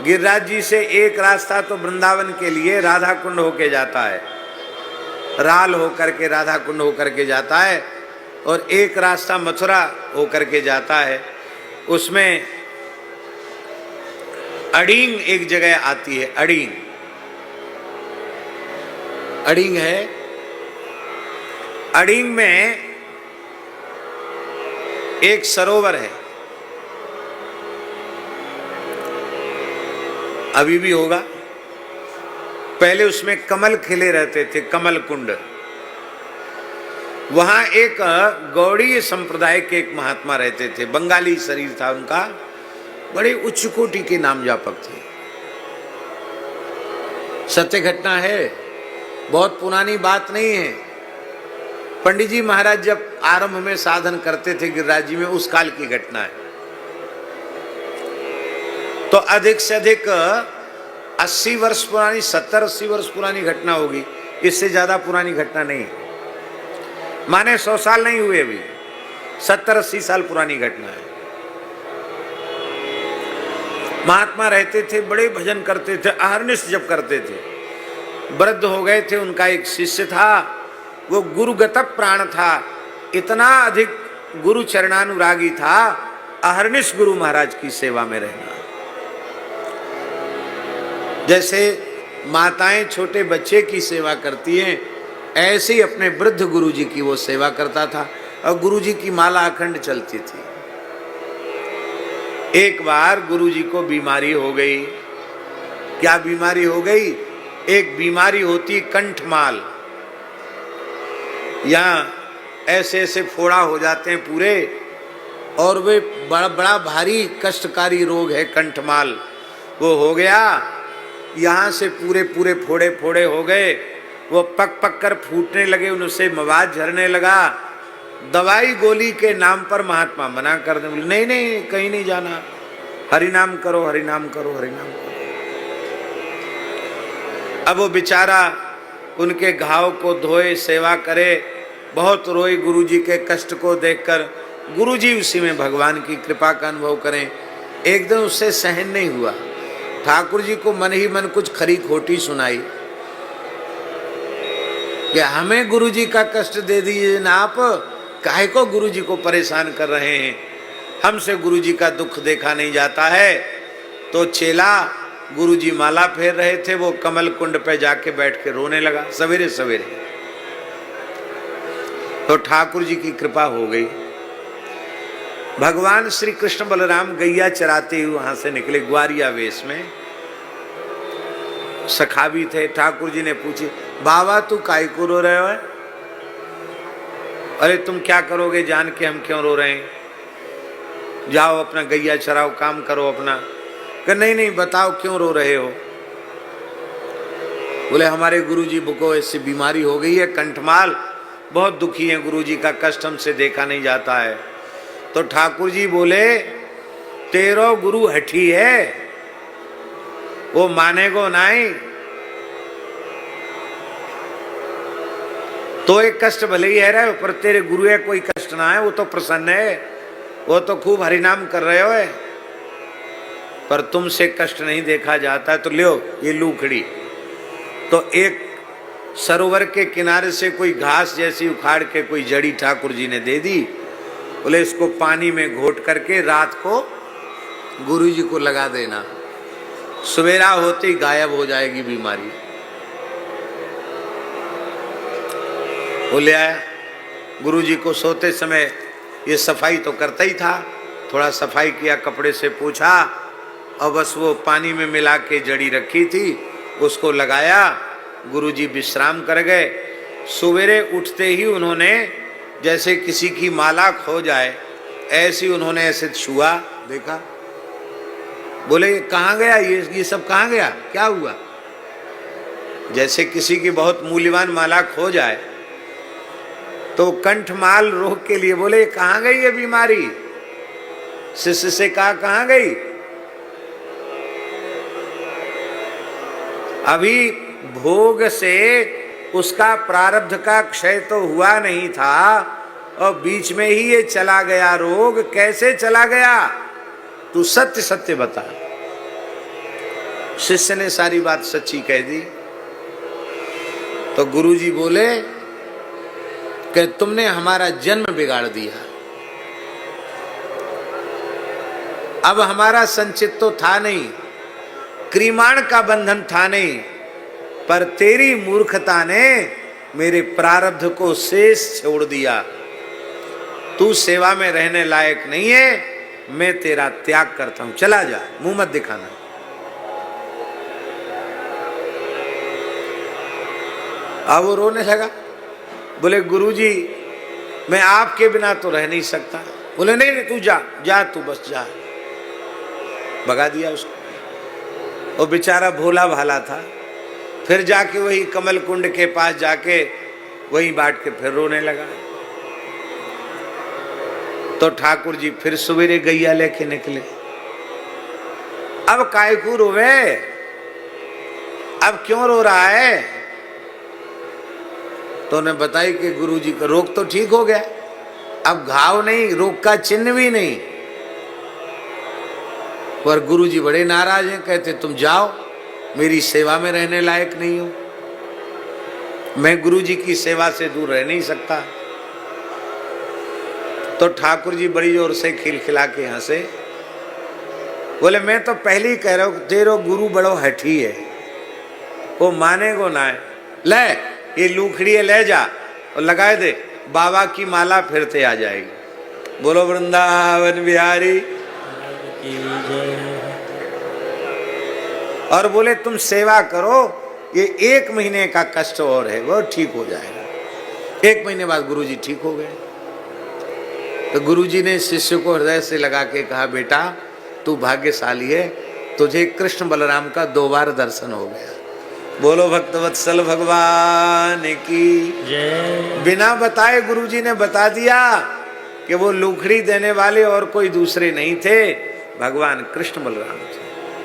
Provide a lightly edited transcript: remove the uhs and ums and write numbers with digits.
गिरिराज जी से एक रास्ता तो वृंदावन के लिए राधा कुंड होके जाता है, राल होकर के राधा कुंड होकर के जाता है, और एक रास्ता मथुरा होकर के जाता है। उसमें अड़ींग एक जगह आती है, अड़ींग, अड़ींग है। अड़ींग में एक सरोवर है, अभी भी होगा। पहले उसमें कमल खिले रहते थे, कमल कुंड। वहां एक गौड़ीय संप्रदाय के एक महात्मा रहते थे, बंगाली शरीर था उनका, बड़े उच्च कोटि के नाम जापक थे। सत्य घटना है, बहुत पुरानी बात नहीं है। पंडित जी महाराज जब आरंभ में साधन करते थे गिरिराज जी में, उस काल की घटना है। तो अधिक से अधिक 80 वर्ष पुरानी, 70-80 वर्ष पुरानी घटना होगी, इससे ज्यादा पुरानी घटना नहीं है। माने 100 साल नहीं हुए, अभी 70-80 साल पुरानी घटना है। महात्मा रहते थे, बड़े भजन करते थे, अहर्निश जप करते थे। वृद्ध हो गए थे, उनका एक शिष्य था, वो गुरुगत प्राण था, इतना अधिक गुरु चरणानुरागी था, अहर्निश गुरु महाराज की सेवा में रहना। जैसे माताएं छोटे बच्चे की सेवा करती हैं, ऐसे ही अपने वृद्ध गुरु जी की वो सेवा करता था, और गुरु जी की माला अखंड चलती थी। एक बार गुरु जी को बीमारी हो गई। क्या बीमारी हो गई? एक बीमारी होती कंठमाल, यहाँ ऐसे ऐसे फोड़ा हो जाते हैं पूरे, और वे बड़ा बड़ा भारी कष्टकारी रोग है कंठमाल। वो हो गया, यहाँ से पूरे पूरे फोड़े फोड़े हो गए, वो पक पक कर फूटने लगे, उनसे मवाद झरने लगा। दवाई गोली के नाम पर महात्मा मना कर दे, बोले नहीं नहीं कहीं नहीं जाना, हरि नाम करो, हरि नाम करो, हरि नाम करो। अब वो बेचारा उनके घाव को धोए, सेवा करे, बहुत रोए गुरु जी के कष्ट को देखकर। गुरु जी उसी में भगवान की कृपा का अनुभव करें। एक दिन उससे सहन नहीं हुआ, ठाकुर जी को मन ही मन कुछ खरी खोटी सुनाई कि हमें गुरु जी का कष्ट दे दीजिए ना, आप काहे को गुरु जी को परेशान कर रहे हैं, हमसे गुरु जी का दुख देखा नहीं जाता है। तो चेला, गुरु जी माला फेर रहे थे, वो कमल कुंड पे जाके बैठ के रोने लगा सवेरे सवेरे। तो ठाकुर जी की कृपा हो गई। भगवान श्री कृष्ण बलराम गैया चराते हुए वहां से निकले ग्वारिया वेश में, सखा भी थे। ठाकुर जी ने पूछी, बाबा तू काहे को रो रहे हो? अरे तुम क्या करोगे जान के हम क्यों रो रहे हैं, जाओ अपना गैया चराओ, काम करो अपना। कि नहीं नहीं बताओ क्यों रो रहे हो? बोले हमारे गुरुजी को ऐसी बीमारी हो गई है कंठमाल, बहुत दुखी है, गुरुजी का कष्ट हमसे देखा नहीं जाता है। तो ठाकुर जी बोले तेरो गुरु हठी है, वो मानेगो नहीं। तो एक कष्ट भले ही है रहे, पर तेरे गुरु है कोई कष्ट ना है, वो तो प्रसन्न है, वो तो खूब हरिनाम कर रहे हो है, पर तुमसे कष्ट नहीं देखा जाता। तो लो ये लूखड़ी। तो एक सरोवर के किनारे से कोई घास जैसी उखाड़ के कोई जड़ी ठाकुर जी ने दे दी। बोले इसको पानी में घोट करके रात को गुरु जी को लगा देना, सवेरा होते ही गायब हो जाएगी बीमारी। बोले आया गुरु जी को सोते समय ये सफाई तो करता ही था, थोड़ा सफाई किया, कपड़े से पूछा, और बस वो पानी में मिला के जड़ी रखी थी उसको लगाया। गुरुजी विश्राम कर गए। सवेरे उठते ही उन्होंने जैसे किसी की माला खो जाए ऐसी उन्होंने ऐसे छुआ, देखा। बोले कहाँ गया ये सब कहाँ गया, क्या हुआ? जैसे किसी की बहुत मूल्यवान माला खो जाए तो कंठमाल रोग के लिए बोले कहाँ गई ये बीमारी? शिष्य से कहा कहाँ गई? अभी भोग से उसका प्रारब्ध का क्षय तो हुआ नहीं था और बीच में ही ये चला गया रोग। कैसे चला गया? तू सत्य सत्य बता। शिष्य ने सारी बात सच्ची कह दी। तो गुरुजी बोले कि तुमने हमारा जन्म बिगाड़ दिया। अब हमारा संचित तो था नहीं, क्रीमाण का बंधन था नहीं, पर तेरी मूर्खता ने मेरे प्रारब्ध को शेष छोड़ दिया। तू सेवा में रहने लायक नहीं है, मैं तेरा त्याग करता हूं, चला जा, मुंह मत दिखाना। अब वो रोने लगा। बोले गुरुजी मैं आपके बिना तो रह नहीं सकता। बोले नहीं नहीं, तू जा जा, तू बस जा। भगा दिया उसको। वो बेचारा भोला भाला था। फिर जाके वही कमल कुंड के पास जाके वहीं बाट के फिर रोने लगा। तो ठाकुर जी फिर सवेरे गैया लेके निकले। अब काय को रोवे, अब क्यों रो रहा है? तो उन्हें बताई कि गुरुजी का रोग तो ठीक हो गया, अब घाव नहीं, रोग का चिन्ह भी नहीं। पर गुरुजी बड़े नाराज हैं, कहते तुम जाओ, मेरी सेवा में रहने लायक नहीं हो, मैं गुरुजी की सेवा से दूर रह नहीं सकता। तो ठाकुर जी बड़ी जोर से खिलखिला के हंसे। बोले मैं तो पहले ही कह रहा हूं तेरो गुरु बड़ो हठी है, वो माने को ना है। ले ये लूखड़ी ले जा और लगाए दे, बाबा की माला फिरते आ जाएगी। बोलो वृंदावन बिहारी। और बोले तुम सेवा करो, ये 1 महीने का कष्ट और है, वो ठीक हो जाएगा। 1 महीने बाद गुरुजी ठीक हो गए। तो गुरुजी ने शिष्य को हृदय से लगा के कहा, बेटा तू भाग्यशाली है, तुझे कृष्ण बलराम का 2 बार दर्शन हो गया। बोलो भक्तवत्सल भगवान की जय। बिना बताए गुरुजी ने बता दिया कि वो लूखड़ी देने वाले और कोई दूसरे नहीं थे, भगवान कृष्ण बलराम थे।